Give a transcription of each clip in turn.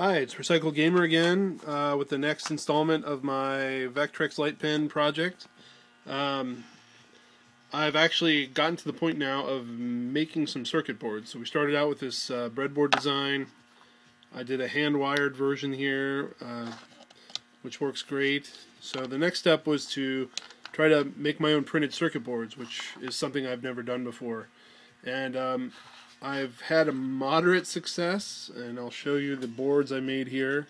Hi, it's Recycle Gamer again with the next installment of my Vectrex light pen project. I've actually gotten to the point now of making some circuit boards. So we started out with this breadboard design. I did a hand-wired version here, which works great. So the next step was to try to make my own printed circuit boards, which is something I've never done before. And I've had a moderate success, and I'll show you the boards I made here.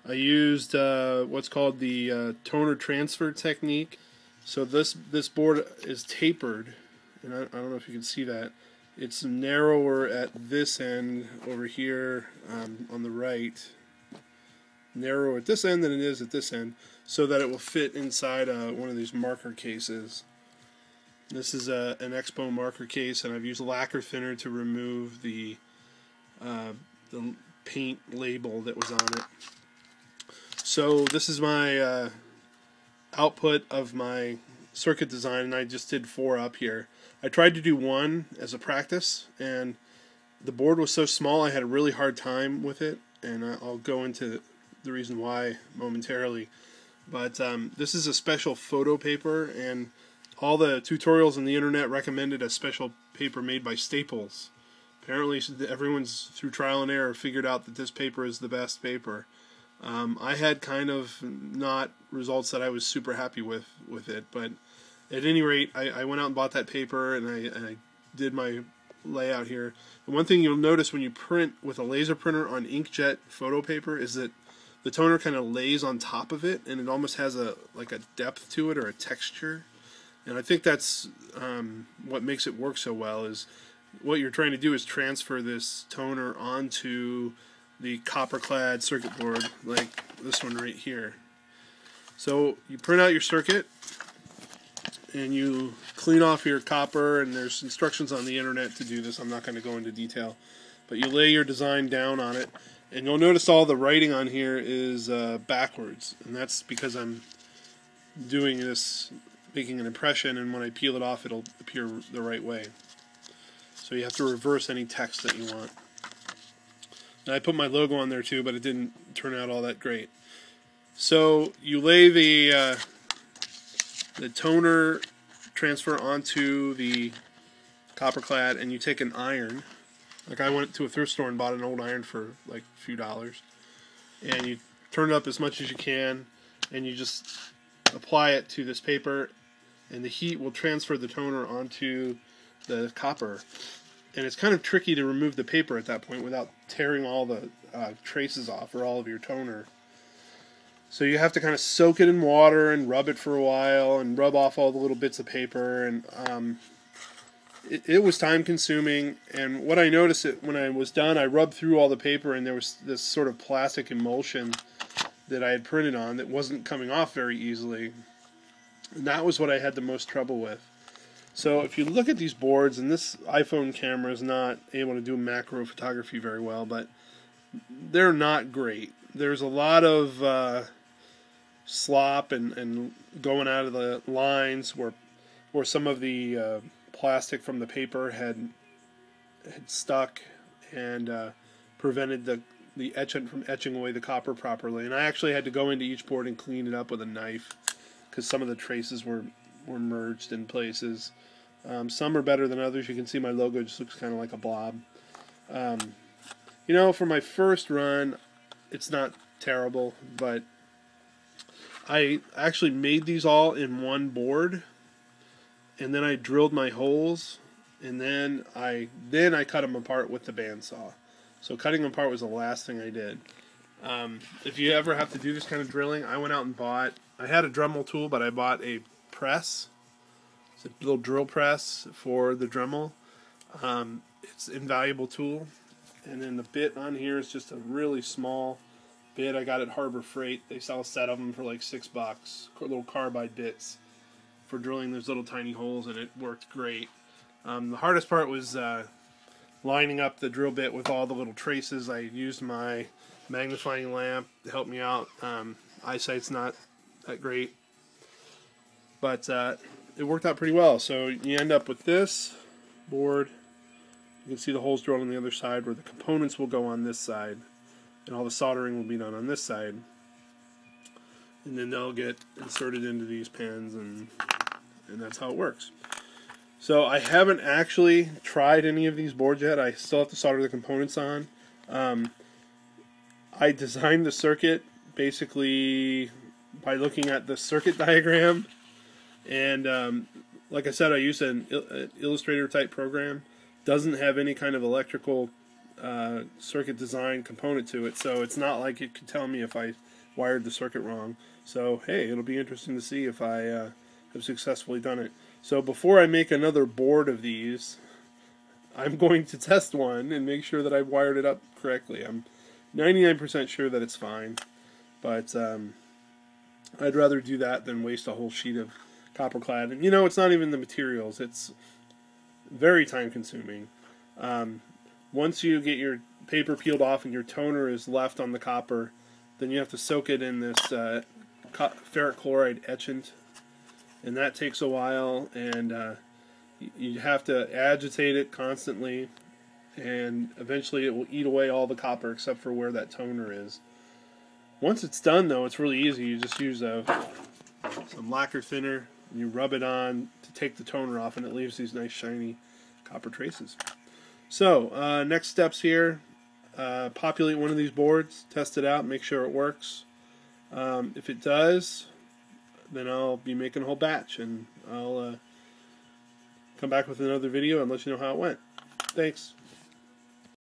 I used what's called the toner transfer technique. So this board is tapered, and I don't know if you can see that. It's narrower at this end over here on the right. Narrower at this end than it is at this end, so that it will fit inside one of these marker cases. This is an Expo marker case, and I've used lacquer thinner to remove the paint label that was on it. So this is my output of my circuit design, and I just did 4 up here. I tried to do 1 as a practice, and the board was so small I had a really hard time with it, and I'll go into the reason why momentarily. But this is a special photo paper, and all the tutorials on the internet recommended a special paper made by Staples. Apparently everyone's, through trial and error, figured out that this paper is the best paper. I had kind of not results that I was super happy with it, but at any rate, I went out and bought that paper, and I did my layout here. And one thing you'll notice when you print with a laser printer on inkjet photo paper is that the toner kind of lays on top of it, and it almost has like a depth to it, or a texture. And I think that's what makes it work so well, is what you're trying to do is transfer this toner onto the copper-clad circuit board, like this one right here. So you print out your circuit, and you clean off your copper, and there's instructions on the internet to do this. I'm not going to go into detail. But you lay your design down on it, and you'll notice all the writing on here is backwards, and that's because I'm doing this, making an impression, and when I peel it off it'll appear the right way. So you have to reverse any text that you want. And I put my logo on there too, but it didn't turn out all that great. So you lay the toner transfer onto the copper clad, and you take an iron. Like I went to a thrift store and bought an old iron for like a few dollars, and you turn it up as much as you can, and you just apply it to this paper, and the heat will transfer the toner onto the copper. And it's kind of tricky to remove the paper at that point without tearing all the traces off, or all of your toner. So you have to kind of soak it in water and rub it for a while and rub off all the little bits of paper, and it was time consuming. And what I noticed, when I was done, I rubbed through all the paper, and there was this sort of plastic emulsion that I had printed on that wasn't coming off very easily. And that was what I had the most trouble with. So if you look at these boards, and this iPhone camera is not able to do macro photography very well, but they're not great. There's a lot of slop and going out of the lines where some of the plastic from the paper had stuck and prevented the etchant from etching away the copper properly. And I actually had to go into each board and clean it up with a knife, because some of the traces were merged in places. Some are better than others. You can see my logo just looks kind of like a blob. You know, for my first run, it's not terrible, but I actually made these all in one board, and then I drilled my holes, and then I cut them apart with the bandsaw. So cutting them apart was the last thing I did. If you ever have to do this kind of drilling, I went out and I had a Dremel tool, but I bought a press. It's a little drill press for the Dremel. It's an invaluable tool. And then the bit on here is just a really small bit. I got at Harbor Freight. They sell a set of them for like $6. Little carbide bits for drilling those little tiny holes, and it worked great. The hardest part was lining up the drill bit with all the little traces. I used my magnifying lamp to help me out. Eyesight's not that great, but it worked out pretty well. So you end up with this board. You can see the holes drilled on the other side where the components will go on this side. and all the soldering will be done on this side. And then they'll get inserted into these pans, and that's how it works. So I haven't actually tried any of these boards yet. I still have to solder the components on. I designed the circuit basically by looking at the circuit diagram, and like I said, I used an Illustrator type program. Doesn't have any kind of electrical circuit design component to it, so it's not like it could tell me if I wired the circuit wrong. So hey, it'll be interesting to see if I have successfully done it. So before I make another board of these, I'm going to test one and make sure that I've wired it up correctly. I'm 99% sure that it's fine, but I'd rather do that than waste a whole sheet of copper clad. And you know, it's not even the materials, it's very time consuming. Once you get your paper peeled off and your toner is left on the copper, then you have to soak it in this ferric chloride etchant, and that takes a while, and you have to agitate it constantly, and eventually it will eat away all the copper except for where that toner is. Once it's done, though, it's really easy. You just use some lacquer thinner, and you rub it on to take the toner off, and it leaves these nice shiny copper traces. So next steps here: populate one of these boards, test it out, make sure it works. If it does, then I'll be making a whole batch, and I'll come back with another video and let you know how it went. Thanks.